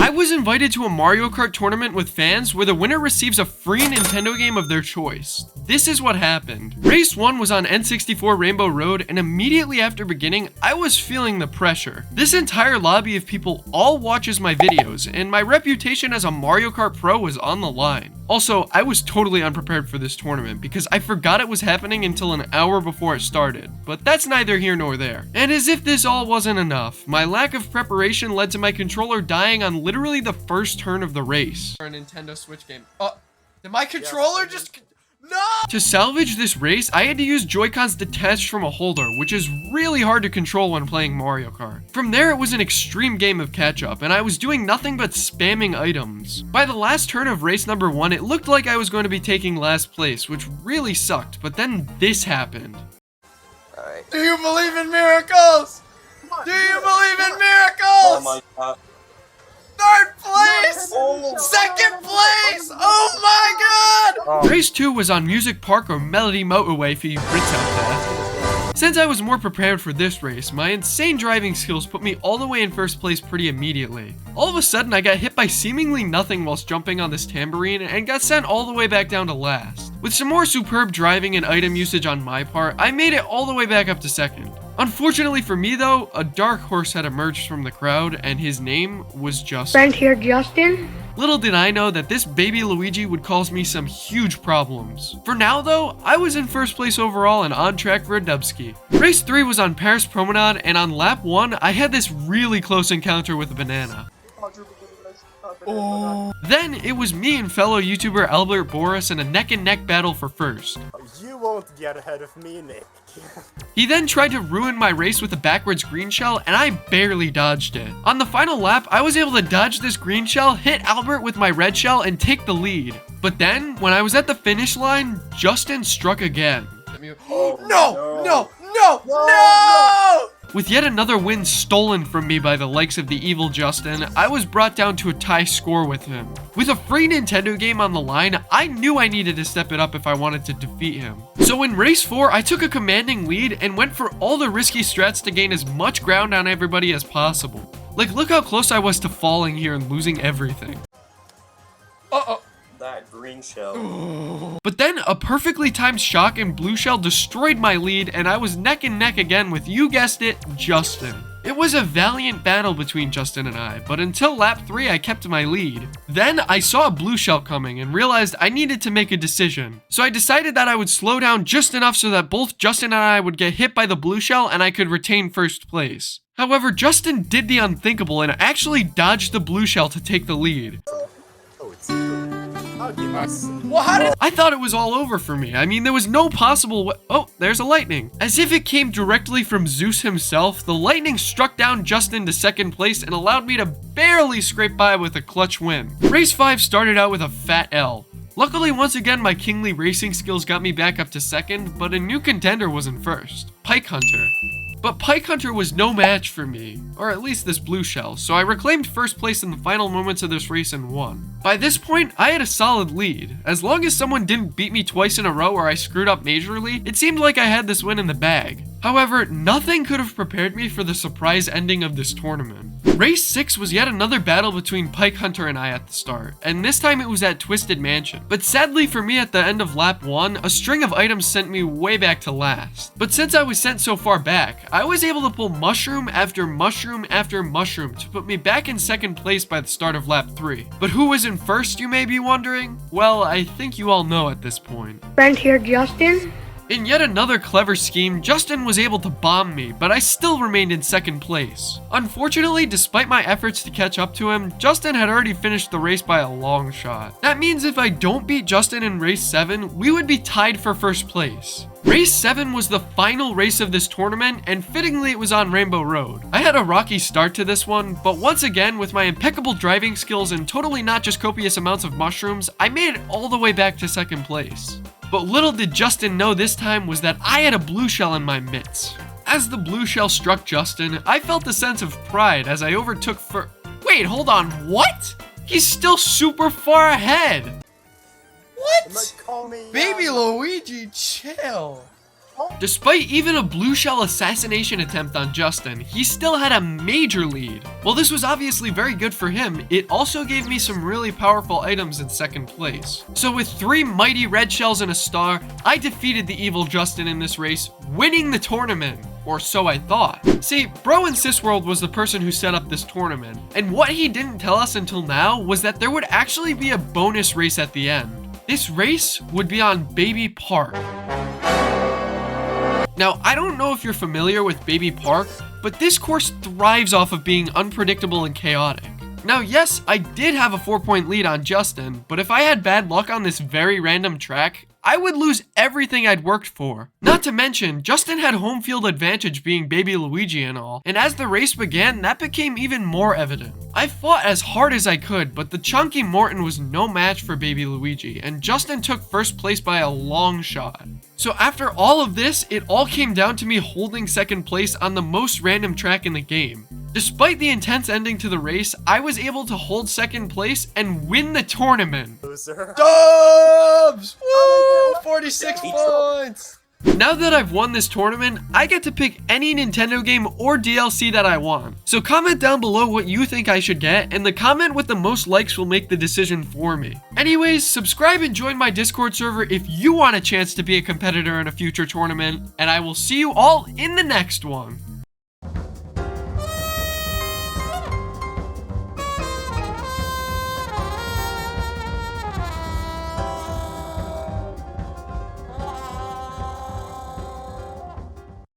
I was invited to a Mario Kart tournament with fans where the winner receives a free Nintendo game of their choice. This is what happened. Race 1 was on N64 Rainbow Road, and immediately after beginning, I was feeling the pressure. This entire lobby of people all watches my videos, and my reputation as a Mario Kart pro was on the line. Also, I was totally unprepared for this tournament because I forgot it was happening until an hour before it started, but that's neither here nor there. And as if this all wasn't enough, my lack of preparation led to my controller dying on literally the first turn of the race. For a Nintendo Switch game. Oh, did my controller just... No! To salvage this race, I had to use Joy-Cons detached from a holder, which is really hard to control when playing Mario Kart. From there, it was an extreme game of catch-up, and I was doing nothing but spamming items. By the last turn of race number 1, it looked like I was going to be taking last place, which really sucked, but then this happened. Alright. Do you believe in miracles? Do you believe in miracles? Oh my god. Third place! Oh. Second place! Oh my god! Oh. Race 2 was on Music Park or Melody Motorway for you Brits out there. Since I was more prepared for this race, my insane driving skills put me all the way in first place pretty immediately. All of a sudden, I got hit by seemingly nothing whilst jumping on this tambourine and got sent all the way back down to last. With some more superb driving and item usage on my part, I made it all the way back up to second. Unfortunately for me though, a dark horse had emerged from the crowd and his name was Justin. Friend here, Justin. Little did I know that this baby Luigi would cause me some huge problems. For now though, I was in first place overall and on track for a dubski. Race 3 was on Paris Promenade, and on lap 1, I had this really close encounter with a banana. Oh. Then it was me and fellow YouTuber Albert Boris in a neck and neck battle for first. You won't get ahead of me, Nick. He then tried to ruin my race with a backwards green shell, and I barely dodged it. On the final lap, I was able to dodge this green shell, hit Albert with my red shell, and take the lead. But then, when I was at the finish line, Justin struck again. No! With yet another win stolen from me by the likes of the evil Justin, I was brought down to a tie score with him. With a free Nintendo game on the line, I knew I needed to step it up if I wanted to defeat him. So in race 4, I took a commanding lead and went for all the risky strats to gain as much ground on everybody as possible. Like, look how close I was to falling here and losing everything. Uh-oh. That green shell. But then a perfectly timed shock and blue shell destroyed my lead, and I was neck and neck again with, you guessed it, Justin. It was a valiant battle between Justin and I, but until lap 3 I kept my lead. Then I saw a blue shell coming and realized I needed to make a decision. So I decided that I would slow down just enough so that both Justin and I would get hit by the blue shell and I could retain first place. However, Justin did the unthinkable and actually dodged the blue shell to take the lead. Oh, it's I thought it was all over for me. I mean, there was no possible way. Oh, there's a lightning. As if it came directly from Zeus himself, the lightning struck down Justin to second place and allowed me to barely scrape by with a clutch win. Race 5 started out with a fat L. Luckily, once again, my kingly racing skills got me back up to second, but a new contender was in first, Pike Hunter. But Pike Hunter was no match for me, or at least this blue shell, so I reclaimed first place in the final moments of this race and won. By this point, I had a solid lead. As long as someone didn't beat me twice in a row or I screwed up majorly, it seemed like I had this win in the bag. However, nothing could have prepared me for the surprise ending of this tournament. Race 6 was yet another battle between Pike Hunter and I at the start, and this time it was at Twisted Mansion. But sadly for me, at the end of lap 1, a string of items sent me way back to last. But since I was sent so far back, I was able to pull mushroom after mushroom after mushroom to put me back in second place by the start of lap 3. But who was in first, you may be wondering? Well, I think you all know at this point. Friend here, Justin. In yet another clever scheme, Justin was able to bomb me, but I still remained in second place. Unfortunately, despite my efforts to catch up to him, Justin had already finished the race by a long shot. That means if I don't beat Justin in race 7, we would be tied for first place. Race 7 was the final race of this tournament, and fittingly it was on Rainbow Road. I had a rocky start to this one, but once again, with my impeccable driving skills and totally not just copious amounts of mushrooms, I made it all the way back to second place. But little did Justin know this time was that I had a blue shell in my mitts. As the blue shell struck Justin, I felt a sense of pride as I overtook Wait, hold on, what? He's still super far ahead. What? Baby Luigi, chill. Despite even a blue shell assassination attempt on Justin, he still had a major lead. While this was obviously very good for him, it also gave me some really powerful items in second place. So with 3 mighty red shells and a star, I defeated the evil Justin in this race, winning the tournament. Or so I thought. See, Bro in Sisworld was the person who set up this tournament, and what he didn't tell us until now was that there would actually be a bonus race at the end. This race would be on Baby Park. Now, I don't know if you're familiar with Baby Park, but this course thrives off of being unpredictable and chaotic. Now, yes, I did have a 4-point lead on Justin, but if I had bad luck on this very random track, I would lose everything I'd worked for. Not to mention, Justin had home field advantage being Baby Luigi and all, and as the race began, that became even more evident. I fought as hard as I could, but the chunky Morton was no match for Baby Luigi, and Justin took first place by a long shot. So after all of this, it all came down to me holding second place on the most random track in the game. Despite the intense ending to the race, I was able to hold second place and win the tournament. Loser. Dubs! Woo! 46 points! Now that I've won this tournament, I get to pick any Nintendo game or DLC that I want. So comment down below what you think I should get, and the comment with the most likes will make the decision for me. Anyways, subscribe and join my Discord server if you want a chance to be a competitor in a future tournament, and I will see you all in the next one.